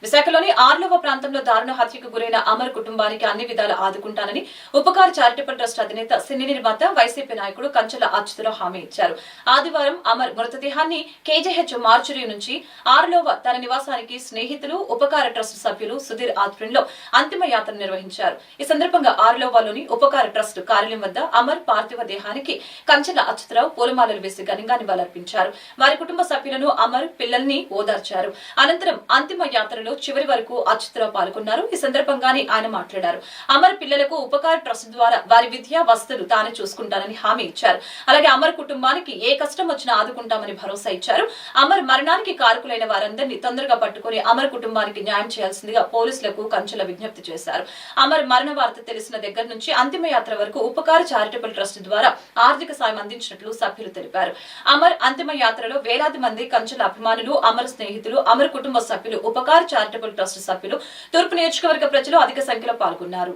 విశాఖలోని ఆర్లవ ప్రాంతంలో దారుణ హత్యకు గురైన అమర్ కుటుంబానికి అన్ని విధాలు ఆదుకుంటానని ఉపకార్ చారిటబుల్ ట్రస్ట్ అధినేత సినీ నిర్మాత వైసీపీ నాయకుడు కంచెల అచ్యుతరావు హామీ ఇచ్చారు. ఆదివారం అమర్ మృతదేహాన్ని కేజీహెచ్ మార్చురీ నుంచి ఆర్లవ తన నివాసానికి స్నేహితులు, ఉపకార ట్రస్ట్ సభ్యులు సుధీర్ ఆధ్వర్యంలో అంతిమ యాత్ర నిర్వహించారు. ఈ సందర్భంగా ఆర్లవలోని ఉపకార ట్రస్ట్ కార్యాలయం వద్ద అమర్ పార్థివ దేహానికి కంచెల అచ్యుతరావు పూలమాలలు వేసి ఘనంగా నివాళులర్పించారు. వారి కుటుంబ సభ్యులను, అమర్ పిల్లల్ని ఓదార్చారు. అనంతరం అంతిమ యాత్రలో చివరి వరకు అచ్యుతరావు పాల్గొన్నారు. ఈ సందర్భంగానే ఆయన మాట్లాడారు. అమర్ పిల్లలకు ఉపకార్ ట్రస్ట్ ద్వారా వారి విద్యా వసతులు తానే చూసుకుంటానని హామీ ఇచ్చారు. అలాగే అమర్ కుటుంబానికి ఏ కష్టం వచ్చినా ఆదుకుంటామని భరోసా ఇచ్చారు. అమర్ మరణానికి కారకులైన వారందరినీ తొందరగా పట్టుకుని అమర్ కుటుంబానికి న్యాయం చేయాల్సిందిగా పోలీసులకు కంచెల విజ్ఞప్తి చేశారు. అమర్ మరణ వార్త తెలిసిన దగ్గర నుంచి అంతిమ యాత్ర వరకు ఉపకార్ చారిటబుల్ ట్రస్ట్ ద్వారా ఆర్థిక సాయం అందించినట్లు సభ్యులు తెలిపారు. అమర్ అంతిమ యాత్రలో వేలాది మంది కంచెల అభిమానులు, అమర్ స్నేహితులు, అమర్ కుటుంబ సభ్యులు, ఉపకార్ చారిటబుల్ ట్రస్ట్ సభ్యులు, తూర్పు నియోజకవర్గ ప్రజలు అధిక సంఖ్యలో పాల్గొన్నారు.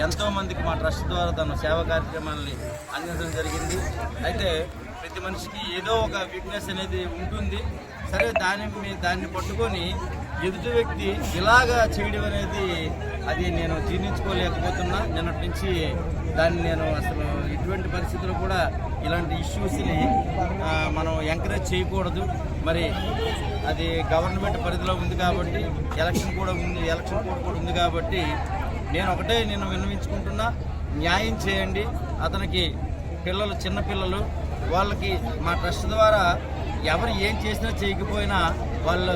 ఎంతో మందికి మా ట్రస్ట్ ద్వారా తన సేవా కార్యక్రమాలని అందించడం జరిగింది. అయితే ప్రతి మనిషికి ఏదో ఒక వీక్నెస్ అనేది ఉంటుంది. సరే దాన్ని పట్టుకొని ఎదుటి వ్యక్తి ఇలాగా చేయడం అనేది అది నేను జీర్ణించుకోలేకపోతున్నా. నిన్నటి నుంచి దాన్ని నేను అసలు ఎటువంటి పరిస్థితుల్లో కూడా ఇలాంటి ఇష్యూస్ని మనం ఎంకరేజ్ చేయకూడదు. మరి అది గవర్నమెంట్ పరిధిలో ఉంది కాబట్టి ఎలక్షన్ కోడ్ కూడా ఉంది కాబట్టి నేను విన్నవించుకుంటున్నా, న్యాయం చేయండి. అతనికి పిల్లలు, చిన్నపిల్లలు, వాళ్ళకి మా ట్రస్ట్ ద్వారా ఎవరు ఏం చేసినా చేయకపోయినా వాళ్ళ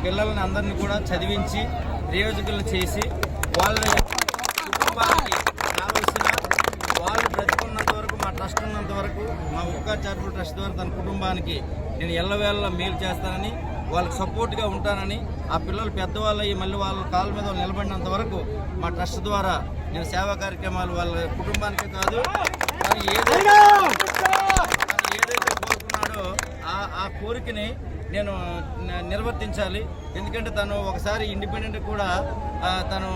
పిల్లల్ని అందరినీ కూడా చదివించి ప్రయోజకులు చేసి వాళ్ళ కుటుంబానికి కావలసిన వాళ్ళు బ్రతికున్నంత వరకు, మా ట్రస్ట్ ఉన్నంత వరకు, మా ఉపకార్ చారిటబుల్ ట్రస్ట్ ద్వారా తన కుటుంబానికి నేను ఎల్లవేళ మేలు చేస్తానని, వాళ్ళకి సపోర్ట్గా ఉంటానని, ఆ పిల్లలు పెద్దవాళ్ళు అయ్యి మళ్ళీ వాళ్ళ కాళ్ళ మీద వాళ్ళు నిలబడినంత వరకు మా ట్రస్ట్ ద్వారా నేను సేవా కార్యక్రమాలు వాళ్ళ కుటుంబానికే కాదు, తను ఏదైతే కోరుకున్నాడో ఆ కోరికని నేను నిర్వర్తించాలి. ఎందుకంటే తను ఒకసారి ఇండిపెండెంట్ కూడా తను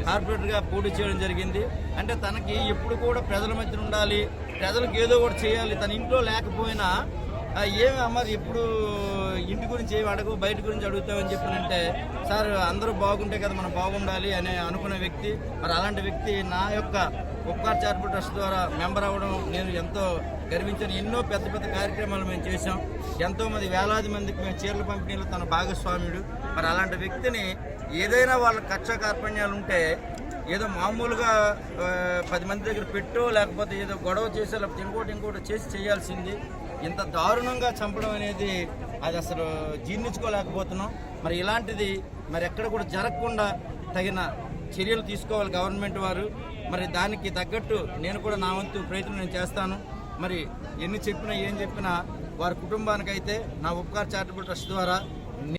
కార్పొరేటర్గా పోటీ చేయడం జరిగింది. అంటే తనకి ఎప్పుడు కూడా ప్రజల మధ్య ఉండాలి, ప్రజలకు ఏదో ఒకటి చేయాలి. తన ఇంట్లో లేకపోయినా ఏమి అమ్మారు ఎప్పుడు ఇంటి గురించి ఏమి అడగవు, బయట గురించి అడుగుతామని చెప్పినంటే, సార్ అందరూ బాగుంటే కదా మనం బాగుండాలి అని అనుకునే వ్యక్తి. మరి అలాంటి వ్యక్తి నా యొక్క ఉపకార్ చారిటబుల్ ట్రస్ట్ ద్వారా మెంబర్ అవ్వడం నేను ఎంతో గర్వించాను. ఎన్నో పెద్ద పెద్ద కార్యక్రమాలు మేము చేసాం. ఎంతోమంది వేలాది మందికి మేము చీరల పంపిణీలో తన భాగస్వామ్యుడు. మరి అలాంటి వ్యక్తిని ఏదైనా వాళ్ళ కక్ష కార్పణ్యాలు ఉంటే ఏదో మామూలుగా 10 మంది దగ్గర పెట్టో లేకపోతే ఏదో గొడవ చేసో లేకపోతే ఇంకోటి చేసి చేయాల్సింది. ఇంత దారుణంగా చంపడం అనేది అది అసలు జీర్ణించుకోలేకపోతున్నాం. మరి ఇలాంటిది మరి ఎక్కడ కూడా జరగకుండా తగిన చర్యలు తీసుకోవాలి గవర్నమెంట్ వారు. మరి దానికి తగ్గట్టు నేను కూడా నా వంతు ప్రయత్నం నేను చేస్తాను. మరి ఎన్ని చెప్పినా ఏం చెప్పినా వారి కుటుంబానికైతే నా ఉపకార్ చారిటబుల్ ట్రస్ట్ ద్వారా